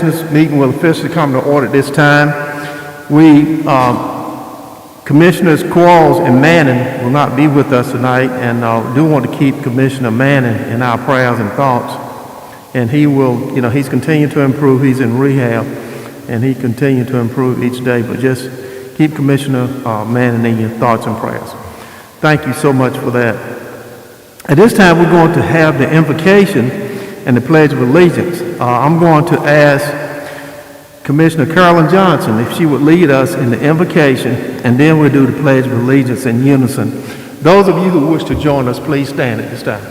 This meeting will officially come to order at this time. Commissioners Quarles and Manning will not be with us tonight, and do want to keep Commissioner Manning in our prayers and thoughts. And he will, he's continuing to improve. He's in rehab, and he continues to improve each day. But just keep Commissioner Manning in your thoughts and prayers. Thank you so much for that. At this time, we're going to have the invocation and the Pledge of Allegiance. I'm going to ask Commissioner Carolyn Johnson if she would lead us in the invocation, and then we'll do the Pledge of Allegiance in unison. Those of you who wish to join us, please stand at this time.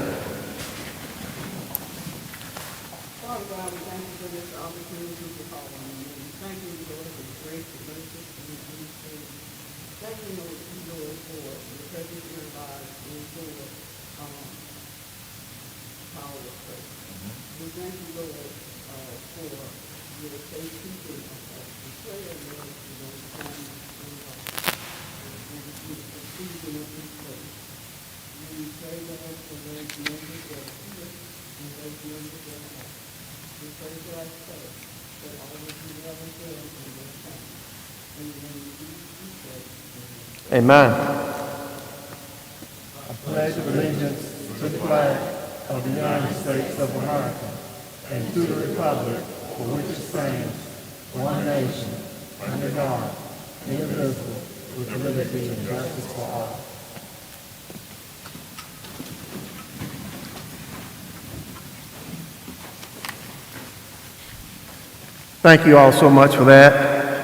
Father God, we thank you for this opportunity to call on you. Thank you, Lord, for the grace, the mercy, and the understanding. Thank you, Lord, for the presence in our lives and for power of faith. We thank you, Lord, for your faith keeping of us. We pray, Lord, for those families in life and the season of this faith. And we pray, Lord, for those members that are here and those members that are out. We pray for our faith that all will be well and good in their time. And in the name of Jesus, we pray. Amen. I pledge allegiance to the flag of the United States of America and to the republic for which it stands, one nation, under God, indivisible, with liberty and justice for all. Thank you all so much for that.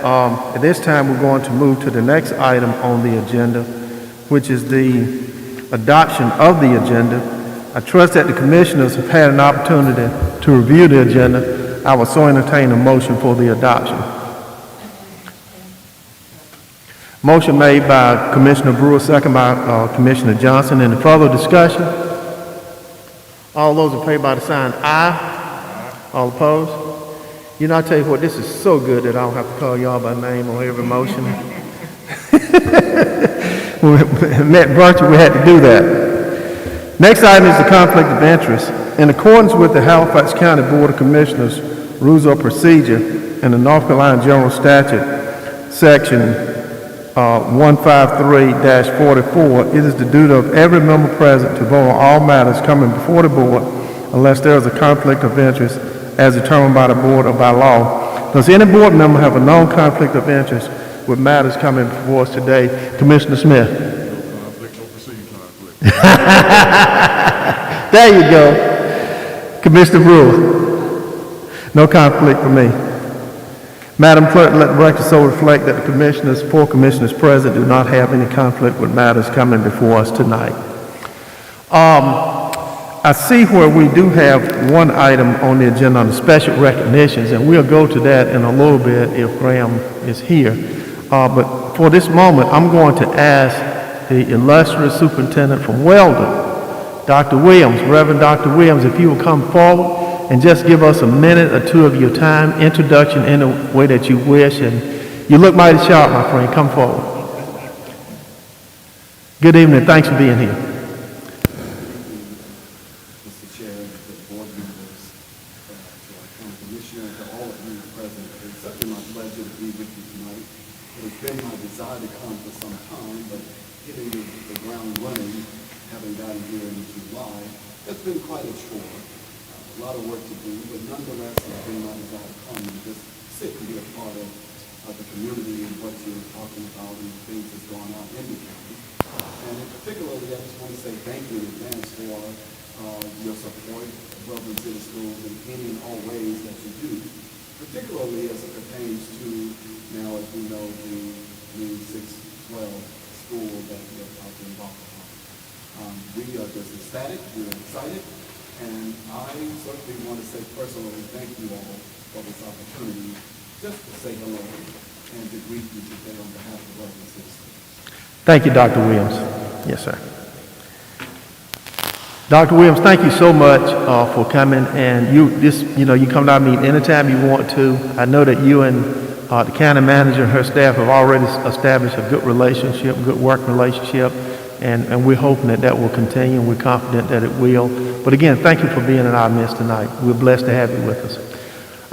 At this time, we're going to move to the next item on the agenda, which is the adoption of the agenda. I trust that the commissioners have had an opportunity to review the agenda. I will so entertain a motion for the adoption. Motion made by Commissioner Brewer, second by Commissioner Johnson. Any further discussion? All those in favor by the sign aye. All opposed? I tell you what, this is so good that I don't have to call y'all by name on every motion. When we met virtually, we had to do that. Next item is the conflict of interest. In accordance with the Halifax County Board of Commissioners Rules of Procedure and the North Carolina General Statute, Section 153-44, it is the duty of every member present to vote on all matters coming before the board unless there is a conflict of interest as determined by the board or by law. Does any board member have a known conflict of interest with matters coming before us today? Commissioner Smith. No conflict, no perceived conflict. There you go. Commissioner Brewer. No conflict for me. Madam Clerk, let the record so reflect that the four commissioners present do not have any conflict with matters coming before us tonight. I see where we do have one item on the agenda on the special recognitions, and we'll go to that in a little bit if Graham is here. But for this moment, I'm going to ask the illustrious superintendent from Weldon, Dr. Williams, Reverend Dr. Williams, if you will come forward and just give us a minute or two of your time, introduction in the way that you wish. And you look mighty sharp, my friend. Come forward. Good evening. Thanks for being here. Mr. Chair, to the board members, to our county commissioner, to all of you present, it's certainly my pleasure to be with you tonight. It has been my desire to come for some time, but getting the ground running, having gotten here in July, it's been quite a chore. A lot of work to do, but nonetheless, it's been my desire to come and just sit and be a part of the community and what you're talking about and the things that's going on in the county. And particularly, I just want to say thank you in advance for your support of Weldon City Schools in any and all ways that you do, particularly as it pertains to now, as we know, the new 612 school that we're out to embark upon. We are just ecstatic, we're excited, and I certainly want to say personally thank you all for this opportunity just to say hello and to greet you today on behalf of Weldon City Schools. Thank you, Dr. Williams. Yes, sir. Dr. Williams, thank you so much for coming. And you come down and meet anytime you want to. I know that you and the county manager and her staff have already established a good relationship, good work relationship. And we're hoping that that will continue, and we're confident that it will. But again, thank you for being in our midst tonight. We're blessed to have you with us.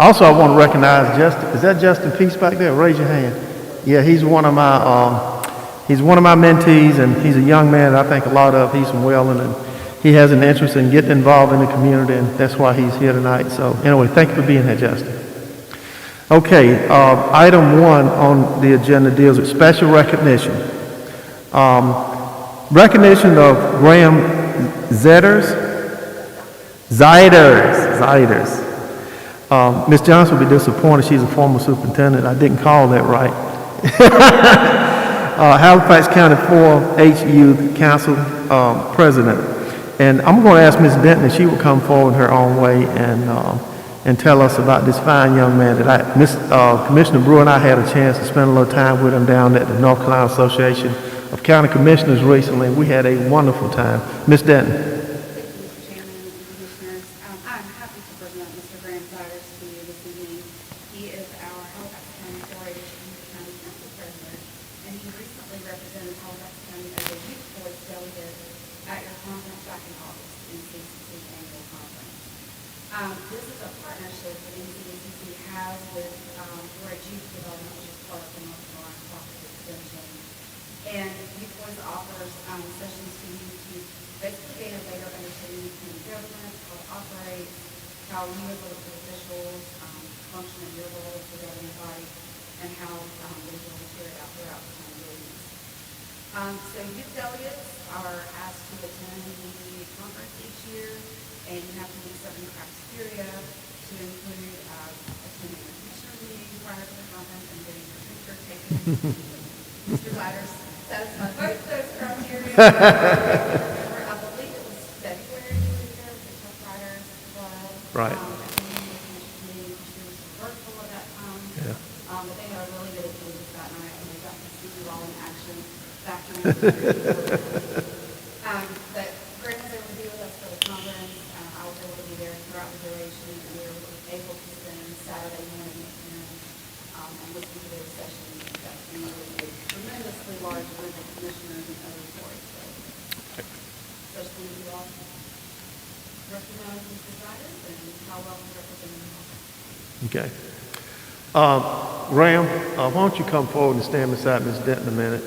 Also, I want to recognize Justin. Is that Justin Peace back there? Raise your hand. Yeah, he's one of my mentees, and he's a young man that I think a lot of. He's from Welland, and he has an interest in getting involved in the community, and that's why he's here tonight. So anyway, thank you for being here, Justin. Okay, item 1 on the agenda deals with special recognition. Recognition of Graham Zeiders. Ms. Johnson will be disappointed. She's a former superintendent. I didn't call that right. Halifax County 4-H Youth Council President. And I'm going to ask Ms. Denton if she will come forward her own way and tell us about this fine young man that Commissioner Brewer and I had a chance to spend a little time with him down at the North Carolina Association of County Commissioners recently. We had a wonderful time. Ms. Denton. Thank you, Mr. Chairman and Commissioners. I'm happy to present Mr. Graham Siders to you this evening. He is our Halifax County 4-H Youth County Council President, and he recently represented Halifax County as a youth voice delegate at your conference back in August, NCCC's annual conference. This is a partnership that NCCC has with 4-H Youth Development, which is part of the North Carolina Cooperative Extension. And Youth Voice offers sessions to you to basically gain a better understanding of county government, how it operates, how you as elected officials function in your role as the governing body, and how they will carry it out throughout the county business. So youth delegates are asked to attend the conference each year, and you have to meet certain criteria to include attending a commissioner meeting prior to the conference and getting your picture taken. Mr. Siders satisfied both those criteria. I believe it was February you were there with the Tough Riders Club. Right. And then the commission meeting, she was virtual at that time. Yeah. But they had a really good attendance that night, and we got to see you all in action back in the But Graham was able to be with us for the conference. I was able to be there throughout the duration, and we were able to spend Saturday morning with him and listen to their sessions. We got to meet with a tremendously large group of commissioners and other boards. So, especially you all recognize Mr. Siders and how well he represented him. Okay. Graham, why don't you come forward and stand beside Ms. Denton a minute?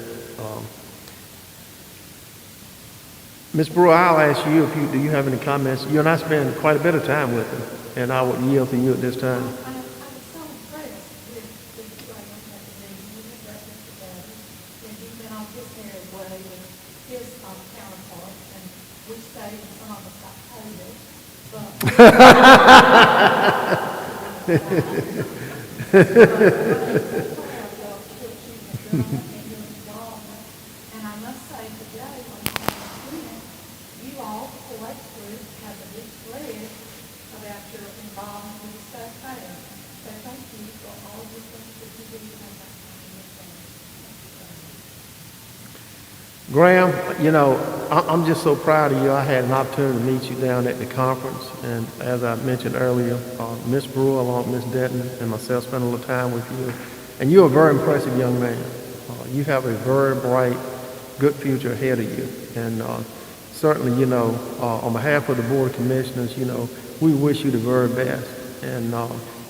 Ms. Brewer, I'll ask you if do you have any comments? You and I spend quite a bit of time with him, and I would yield to you at this time. I was so impressed with Graham representing you and reference together, and he's been on his merry way with his counterparts, and which state some of us got COVID, and I must say today, when I went, you all, the select group, have a big spread about your involvement with the state fair. So thank you for all of the things that you do to make that happen. Graham, you know, I'm just so proud of you. I had an opportunity to meet you down at the conference, and as I mentioned earlier, Ms. Brewer, along with Ms. Denton, and myself spent a little time with you. And you're a very impressive young man. You have a very bright, good future ahead of you. And certainly, you know, on behalf of the Board of Commissioners, you know, we wish you the very best. And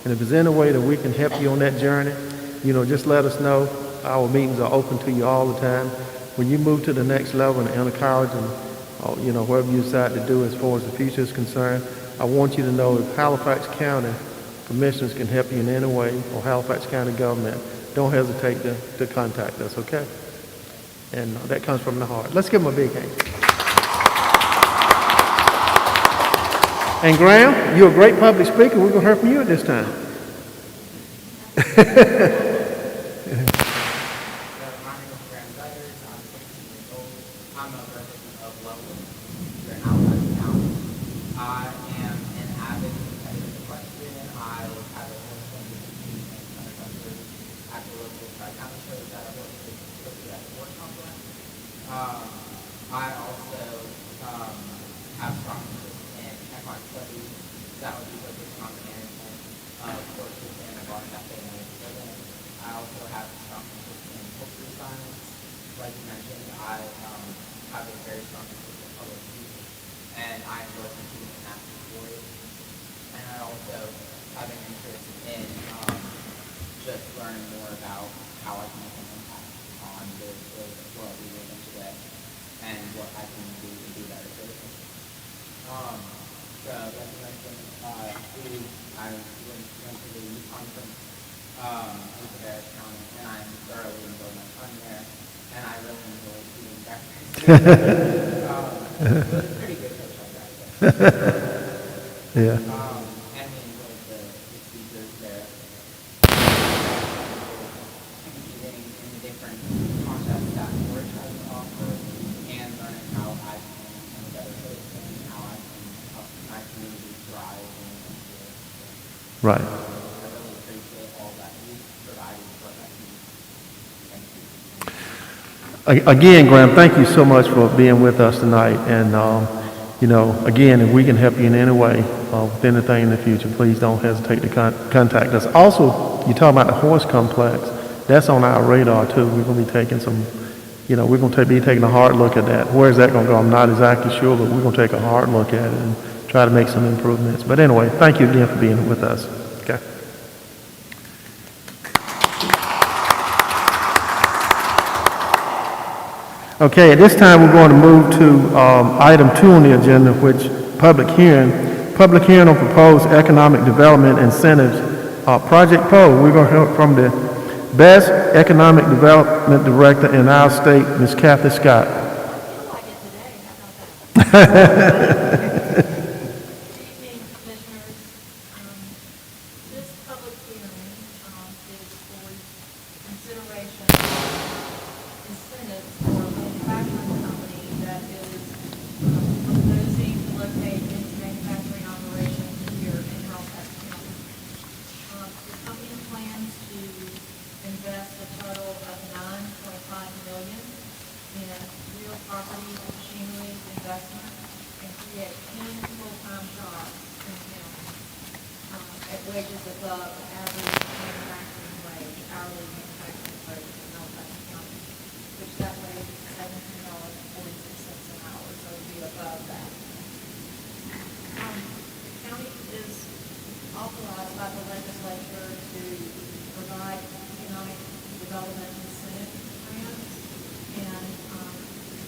if there's any way that we can help you on that journey, you know, just let us know. Our meetings are open to you all the time. When you move to the next level and enter college and, you know, whatever you decide to do as far as the future is concerned, I want you to know if Halifax County Commissioners can help you in any way, or Halifax County government, don't hesitate to contact us, okay? And that comes from the heart. Let's give them a big hand. And Graham, you're a great public speaker. We're going to hear from you at this time. My name is Graham Siders. I'm 16 years old. I'm a resident of Loveland here in Halifax County. I am an avid competitive equestrian. I have a horse racing team and hunter at the local tri-county shows that I work with at the work complex. I also have strong interest in equine studies that would be focused on the management of horses and a barn that they may live in. I also have strong interest in history science. Like you mentioned, I have a very strong interest in public speaking, and I enjoy competing in national stories. And I also have an interest learning more about how I can make an impact on the world we live in today and what I can do to be better citizens. Like you mentioned, I went to the youth conference in Halifax County, and I thoroughly enjoyed my time there, and I really enjoyed eating breakfast. It was a pretty good coach, I gotta say. Yeah. And we enjoyed the speakers there. Competing in the different contests that Forge has to offer, and learning how I can become a better citizen, how I can help my community thrive and improve. Right. I really appreciate all that you provided for that community. Thank you. Again, Graham, thank you so much for being with us tonight. And, you know, again, if we can help you in any way with anything in the future, please don't hesitate to contact us. Also, you talk about the horse complex. That's on our radar, too. We're going to be taking some, you know, we're going to be taking a hard look at that. Where is that going to go? I'm not exactly sure, but we're going to take a hard look at it and try to make some improvements. But anyway, thank you again for being with us. Okay. Okay, at this time, we're going to move to item 2 on the agenda, which public hearing on proposed economic development incentives. Project Poe, we're going to hear from the best economic development director in our state, Ms. Kathy Scott. Good evening, commissioners. This public hearing is for consideration of incentives for a manufacturing company that is proposing to locate its manufacturing operations here in Halifax County. The company plans to invest a total of $9.5 million in real property and machinery investment and create 10 full-time jobs in the county at wages above the average manufacturing wage, hourly manufacturing wage in Halifax County, which that wage is $17.46 an hour, so it would be above that. The county is authorized by the legislature to provide economic development incentive grants, and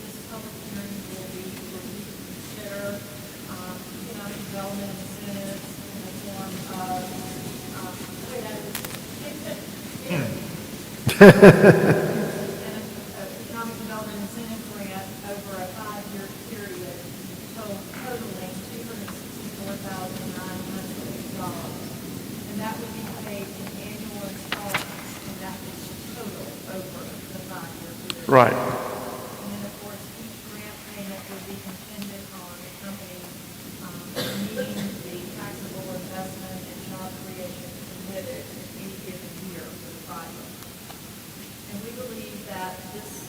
this public hearing will be for you to consider economic development incentives in the form of economic development incentive grant over a 5-year period, totaling $264,900, and that would be paid in annual installments, and that is total over the 5-year period. Right. And then, of course, each grant payment would be contingent on the company meeting the taxable investment and job creation committed in any given year for the project. And we believe that this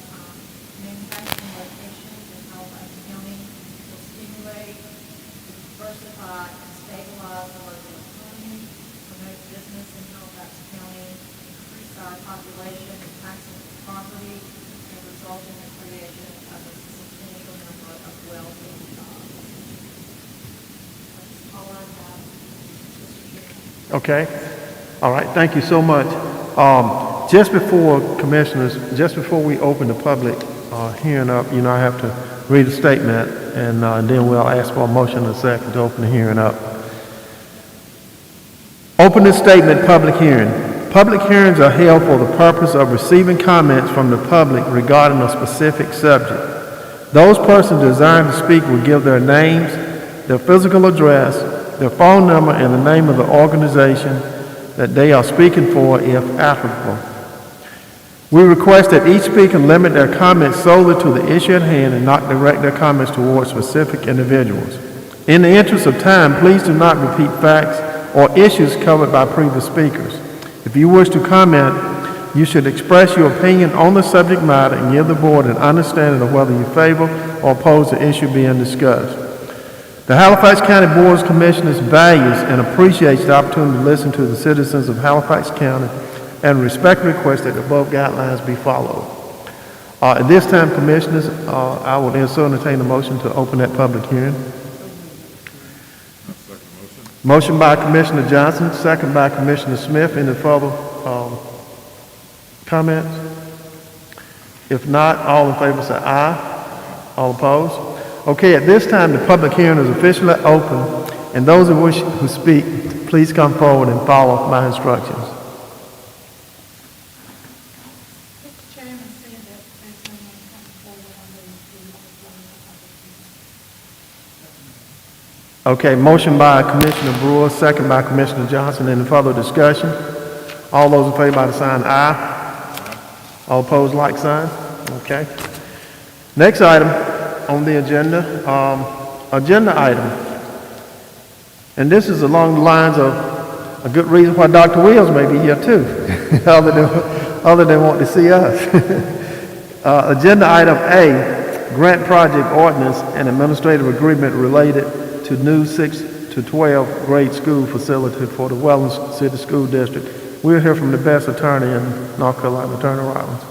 manufacturing location in Halifax County will stimulate, diversify, and stabilize the local economy, promote business in Halifax County, increase our population and taxable property, and result in the creation of a substantial number of well-paying jobs. That's all I have, Mr. Chairman. Okay. All right. Thank you so much. Just before we open the public hearing up, you know, I have to read a statement, and then we'll ask for a motion in a second to open the hearing up. Open the statement, public hearing. Public hearings are held for the purpose of receiving comments from the public regarding a specific subject. Those persons desiring to speak will give their names, their physical address, their phone number, and the name of the organization that they are speaking for, if applicable. We request that each speaker limit their comments solely to the issue at hand and not direct their comments towards specific individuals. In the interest of time, please do not repeat facts or issues covered by previous speakers. If you wish to comment, you should express your opinion on the subject matter and give the board an understanding of whether you favor or oppose the issue being discussed. The Halifax County Board of Commissioners values and appreciates the opportunity to listen to the citizens of Halifax County and respectfully request that the above guidelines be followed. At this time, Commissioners, I will entertain a motion to open that public hearing. Motion by Commissioner Johnson, second by Commissioner Smith. Any further Comments? If not, all in favor say aye. All opposed? Okay, at this time, the public hearing is officially open, and those who wish to speak, please come forward and follow my instructions. Mr. Chairman, said that there's someone coming forward on the Okay, motion by Commissioner Brewer, second by Commissioner Johnson. Any further discussion? All those in favor by the sign aye. All opposed, like sign. Okay. Next item on the agenda, agenda item. And this is along the lines of a good reason why Dr. Wills may be here too, other than want to see us. Agenda item A, grant project ordinance and administrative agreement related to new 6 to 12 grade school facility for the Wellens City School District. We'll hear from the best attorney in North Carolina, Attorney Rollins.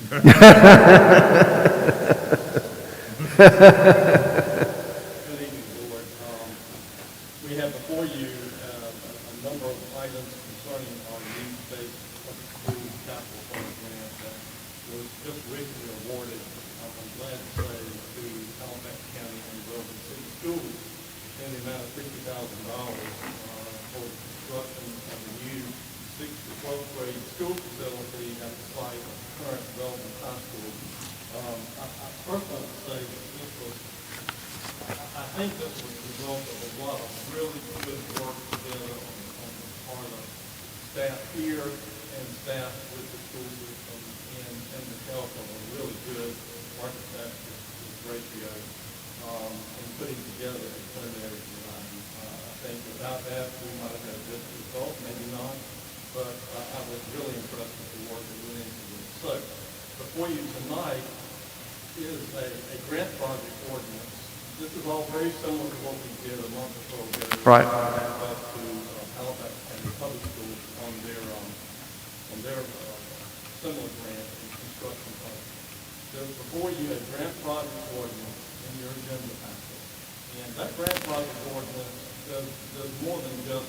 Good evening, Board. We have before you a number of items concerning our needs-based public school capital fund grant that was just recently awarded, I'm glad to say, to Halifax County and Wellington City Schools in the amount of $50,000 for the construction of a new 6 to 12th grade school facility at the site of current Wellington High School. I first want to say that this was, I think this was the result of a lot of really good work together on the part of staff here and staff with the school system and the help of a really good architect with ratio in putting together a preliminary design. I think without that, we might have had a different result, maybe not, but I was really impressed with the work that went into this. So, before you tonight is a grant project ordinance. This is all very similar to what we did a month or so ago. Right. Back to Halifax County Public Schools on their similar grant and construction project. There's before you a grant project ordinance in your agenda packet. And that grant project ordinance does more than just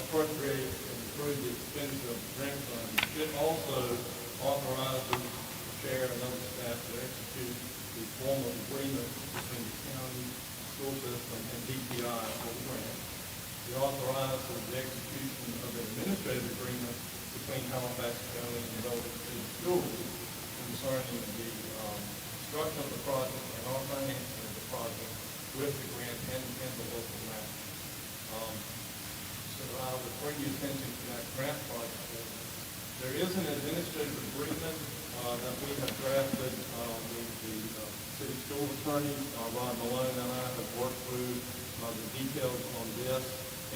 appropriate and approve the expenditure of grant funds. It also authorizes chair and other staff to execute the formal agreement between the county, school system, and DPI for the grant. It authorizes the execution of an administrative agreement between Halifax County and Wellington City Schools concerning the construction of the project and our financing of the project with the grant and the local match. So I would bring your attention to that grant project. There is an administrative agreement that we have drafted with the city school attorney, Ron Malone, and I have worked through the details on this.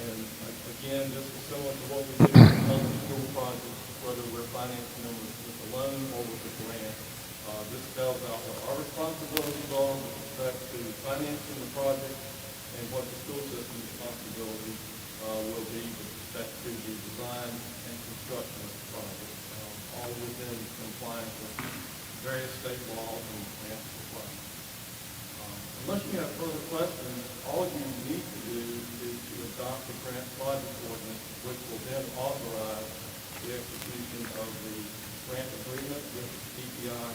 And again, this is similar to what we do with other school projects, whether we're financing them with a loan or with a grant. This spells out what our responsibilities are with respect to financing the project and what the school system's responsibility will be with respect to the design and construction of the project. All within compliance with various state laws and grant requirements. Unless you have further questions, all you need to do is to adopt the grant project ordinance, which will then authorize the execution of the grant agreement with DPI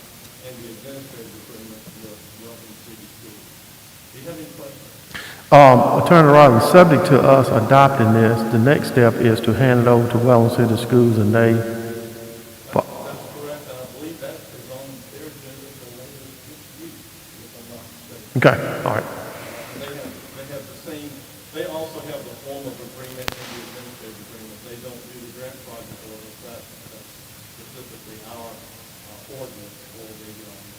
and the administrative agreement with Wellington City Schools. Do you have any questions? Attorney Rollins, subject to us adopting this, the next step is to hand it over to Wellington City Schools, and they. That's correct. I believe that is on their agenda for later this week, if I'm not mistaken. Okay, all right. They have the same, they also have the form of agreement and the administrative agreement. They don't do the grant project ordinance. That's specifically our ordinance for the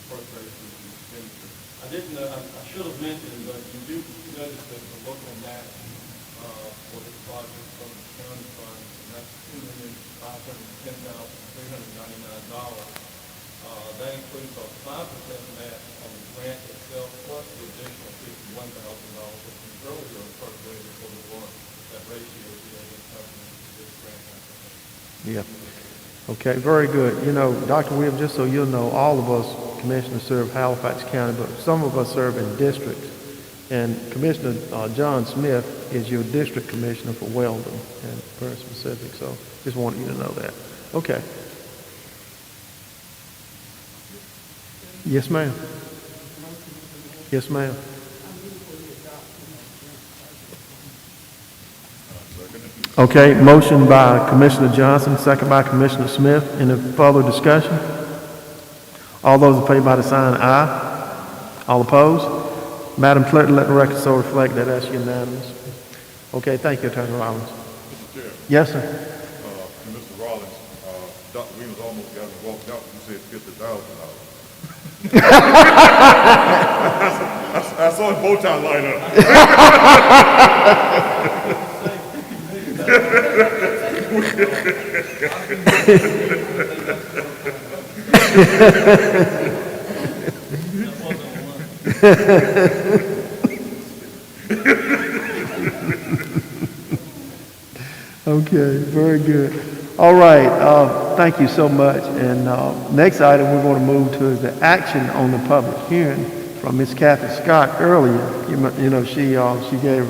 appropriations and expenditure. I didn't know, I should have mentioned, but you do notice that the local match for this project from the county funds, and that's $2,510,399. That includes a 5% match on the grant itself, plus the additional $51,000 that was earlier appropriated for the work. That ratio is the accompanying this grant application. Yeah. Okay, very good. You know, Dr. Williams, just so you'll know, all of us commissioners serve Halifax County, but some of us serve in districts. And Commissioner John Smith is your district commissioner for Weldon, and very specific, so just wanted you to know that. Okay. Yes, ma'am. Yes, ma'am. Okay, motion by Commissioner Johnson, second by Commissioner Smith. Any further discussion? All those in favor by the sign aye. All opposed? Madam Clerk, let the record so reflect that that's unanimous. Okay, thank you, Attorney Rollins. Mr. Chair, Yes, sir. to Mr. Rollins, Dr. Williams almost got me walked out when you said $50,000. I saw his bow tie light Okay, very good. All right, thank you so much. And next item we're going to move to is the action on the public hearing from Ms. Kathy Scott earlier. You know, she gave,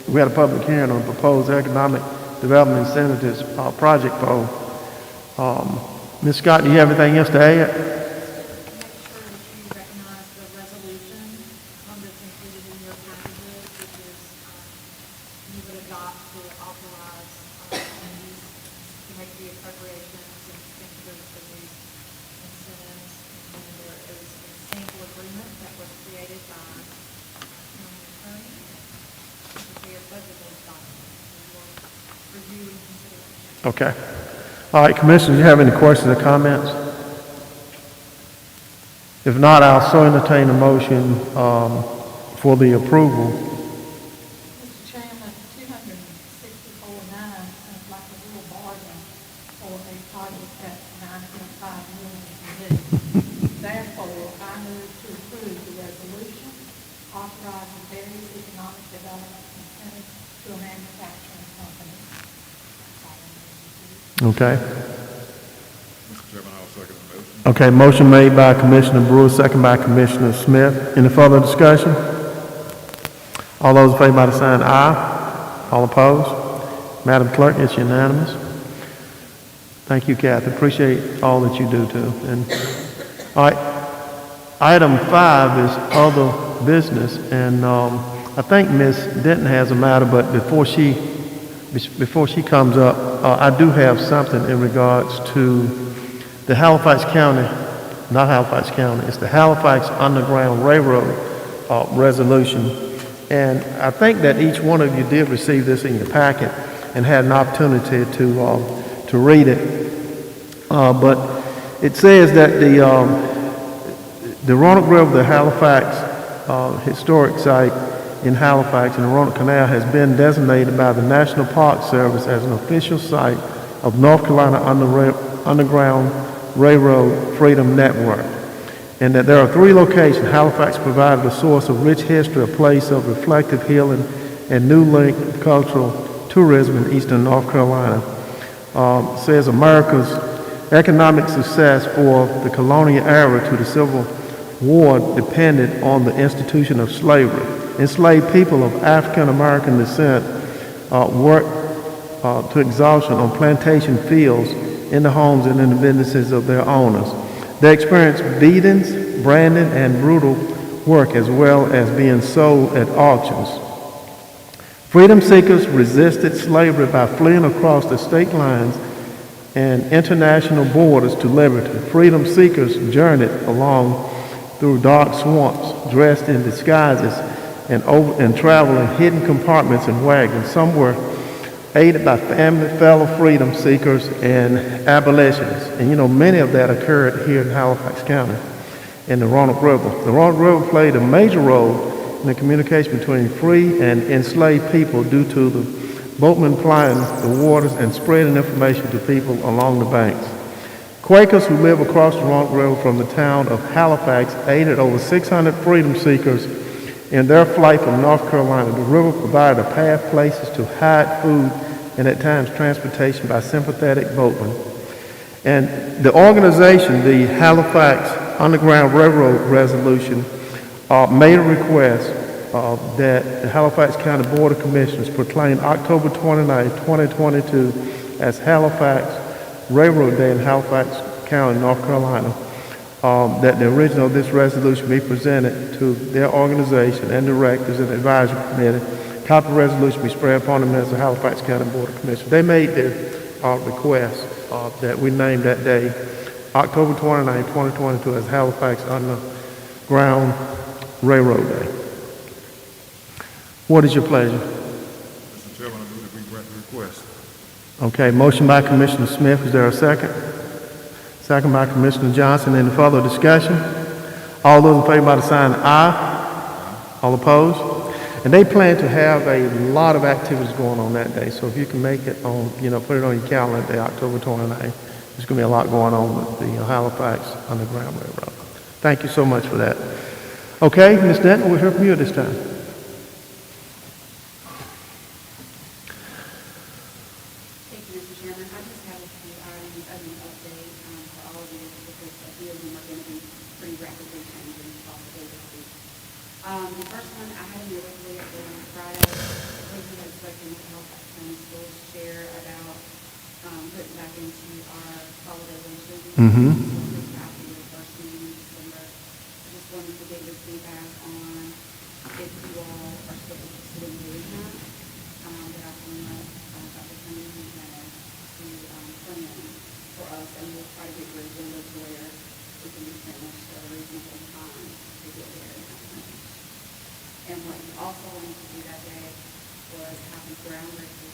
we had a public hearing on proposed economic development incentives project poll. Ms. Scott, do you have anything else to add? Make sure that you recognize the resolution that's included in your packages, which is you would adopt to authorize entities to make the appropriations and expenditures for these incentives. And then there is a sample agreement that was created by our county attorney. This is their budget document for your review and consideration. Okay. All right, Commissioner, do you have any questions or comments? If not, I'll so entertain a motion for the approval. Mr. Chairman, 264.9 sounds like a real bargain for a project that's 9.5 million to do. Therefore, I move to approve the resolution authorizing various economic development incentives to a manufacturing company. Okay. Mr. Chairman, I'll second the motion. Okay, motion made by Commissioner Brewer, second by Commissioner Smith. Any further discussion? All those in favor by the sign aye. All opposed? Madam Clerk, it's unanimous. Thank you, Kathy. Appreciate all that you do too. And all right, item 5 is other business, and I think Ms. Denton has a matter, but before she comes up, I do have something in regards to the Halifax County, not Halifax County, it's the Halifax Underground Railroad resolution. And I think that each one of you did receive this in your packet and had an opportunity to read it. But it says that the Roanoke River, the Halifax historic site in Halifax and the Roanoke Canal has been designated by the National Park Service as an official site of North Carolina Underground Railroad Freedom Network, and that there are 3 locations. Halifax provided a source of rich history, a place of reflective healing, and new link of cultural tourism in eastern North Carolina. Says America's economic success for the colonial era to the Civil War depended on the institution of slavery. Enslaved people of African American descent worked to exhaustion on plantation fields, in the homes and in the businesses of their owners. They experienced beatings, branding, and brutal work, as well as being sold at auctions. Freedom seekers resisted slavery by fleeing across the state lines and international borders to liberty. Freedom seekers journeyed along through dark swamps, dressed in disguises, and traveled in hidden compartments and wagons. Some were aided by family, fellow freedom seekers, and abolitionists. And you know, many of that occurred here in Halifax County in the Roanoke River. The Roanoke River played a major role in the communication between free and enslaved people due to the boatmen plying the waters and spreading information to people along the banks. Quakers who live across the Roanoke River from the town of Halifax aided over 600 freedom seekers in their flight from North Carolina. The river provided a path, places to hide food, and at times transportation by sympathetic boatmen. And the organization, the Halifax Underground Railroad Resolution, made a request that the Halifax County Board of Commissioners proclaim October 29, 2022 as Halifax Railroad Day in Halifax County, North Carolina. That the original of this resolution be presented to their organization and directors and advisory committee. Copy of the resolution be spread upon the minutes of Halifax County Board of Commissioners. They made their request that we name that day October 29, 2022 as Halifax Underground Railroad Day. What is your pleasure? Mr. Chairman, I move that we grant the request. Okay, motion by Commissioner Smith. Is there a second? Second by Commissioner Johnson. Any further discussion? All those in favor by the sign aye. All opposed? And they plan to have a lot of activities going on that day. So if you can make it on, put it on your calendar that day, October 29th. There's going to be a lot going on with the Halifax Underground Railroad. Thank you so much for that. Okay, Ms. Denton, we'll hear from you at this time. Thank you, Mr. Chairman. I just have a few items of an update for all of you because a few of them are going to be pretty rapidly changing possibly this week. The first one, I had a meeting with on Friday. We had spoken with Halifax County Schools Chair about putting back into our holiday luncheon. Mm-hmm. After the first meeting in December. I just wanted to get your feedback on if you all are still interested in doing that. That I can let Dr. Cummings know to plan for us, and we'll try to get your agenda to where we can be finished at a reasonable time to get there and have finished. And what you also wanted to do that day was have the ground races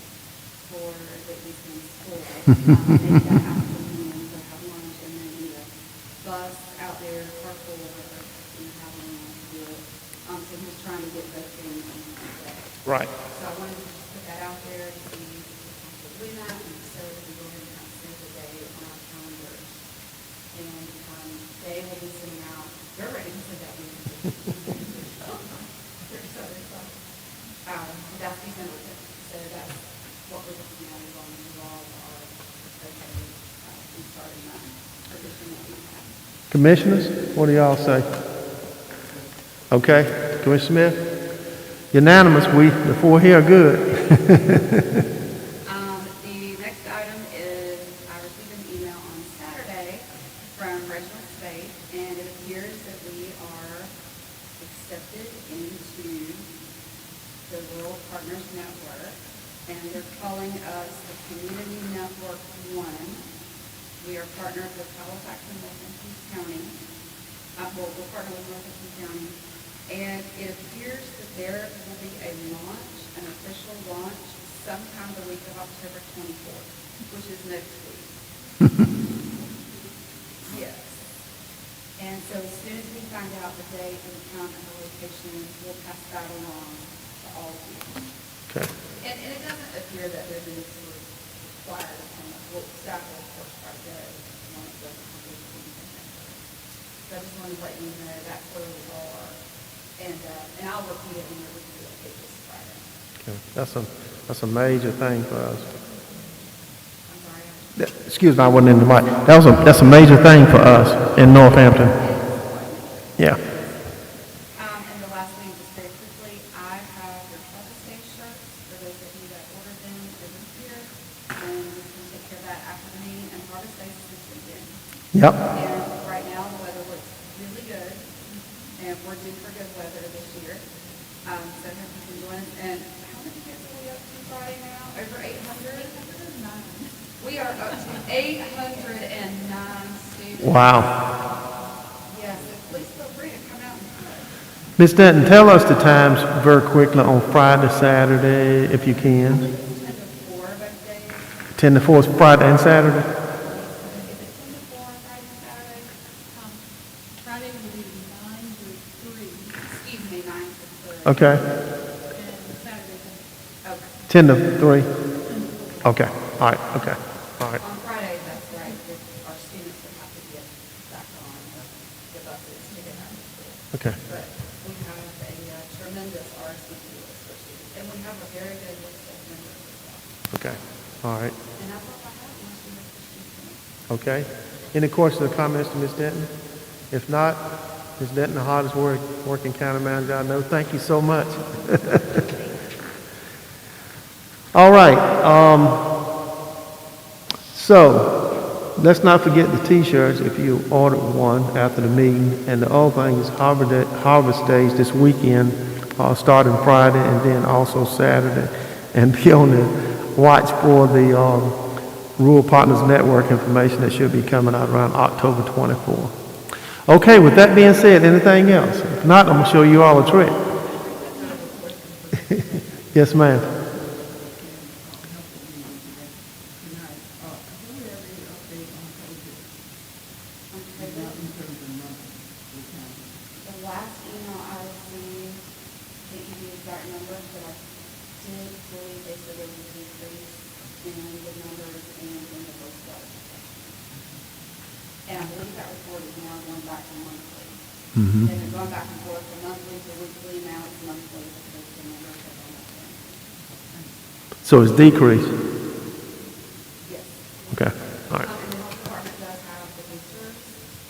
for the Eastman School. Maybe that afternoon, so have lunch and then either bus out there, carpool, or however you want to do it. So he's trying to get those things in one day. Right. So I wanted to just put that out there to see if we can do that, and so we can go ahead and kind of save the day on our calendars. And they will be sending out, they're ready to send out that's December 5th. So that's what we're looking at as long as you all are okay in starting that tradition that we have. Commissioners, what do y'all say? Okay, Commissioner Smith? Unanimous, the four here are good. The next item is I received an email on Saturday from Reginald State, and it appears that we are accepted into the Rural Partners Network, and they're calling us the Community Network 1. We are partnered with Halifax and Wilkinson County. We'll partner with Wilkinson County, and it appears that there will be a launch, an official launch, sometime the week of October 24th, which is next week. Yes. And so as soon as we find out the date and the time and the location, we'll pass that along to all of you. Okay. And it doesn't appear that there's any sort of required from us. Well, staff will of course try to go when it doesn't have anything. So I just wanted to let you know that's where we are. And I'll repeat it when we do it this Friday. Okay. That's a major thing for us. I'm sorry. Excuse me, I wasn't in the mic. That's a major thing for us in Northampton. Yeah. And the last thing, just very quickly, I have your Harvest Day shirts for those of you that ordered them over here, and we can take care of that after the meeting. And Harvest Day is this weekend. Yep. And right now the weather looks really good, and we're due for good weather this year. So I hope you can join us. And how many kids are we up to Friday now? Over 800? 809. We are up to 809 students. Wow. Yes, so please feel free to come out and play. Ms. Denton, tell us the times very quickly on Friday, Saturday, if you can. 10 to 4 both days. 10 to 4 is Friday and Saturday? Is it 10 to 4 Friday and Saturday? Friday will be 9 to 3, Excuse me, 9 to 3. Okay. and Saturday, Okay. 10 to 3? Okay. All right. Okay. All right. On Friday, that's right, our students would have to get back on the buses to get out of school. Okay. But we have a tremendous RSVP list for students, and we have a very good list of members as well. Okay. All right. And that's all I have, unless you have questions for me. Okay. Any questions or comments to Ms. Denton? If not, Ms. Denton, the hardest working county manager I know. Thank you so much. All right. So let's not forget the T-shirts if you ordered one after the meeting. And the other thing is Harvest Days this weekend, starting Friday and then also Saturday. And be on the watch for the Rural Partners Network information that should be coming out around October 24th. Okay, with that being said, anything else? If not, I'm going to show you all a trick. Yes, ma'am. Tonight, do we have any update on COVID? Not in terms of numbers, the county. The last email I received, didn't give you the exact numbers, but I did believe they said there was a decrease in the numbers and in the first dose. And I believe that report is now going back to monthly. And it's going back and forth from monthly to weekly, now it's monthly because the numbers have gone up. So it's decreased. Yes. Okay. All right. And the health department does have the boosters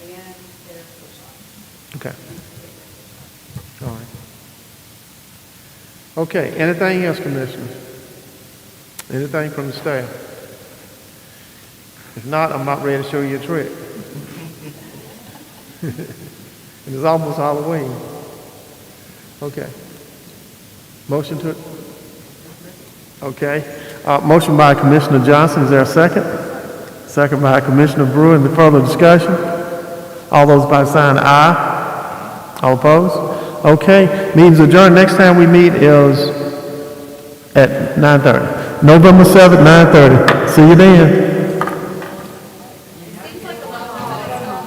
and their flu shots. Okay. All right. Okay. Anything else, Commissioners? Anything from the staff? If not, I'm not ready to show you a trick. It's almost Halloween. Okay. Motion to it? Okay. Motion by Commissioner Johnson. Is there a second? Second by Commissioner Brewer. Any further discussion? All those by sign aye. All opposed? Okay. Meeting's adjourned. Next time we meet is at 9:30. November 7th, 9:30. See you then.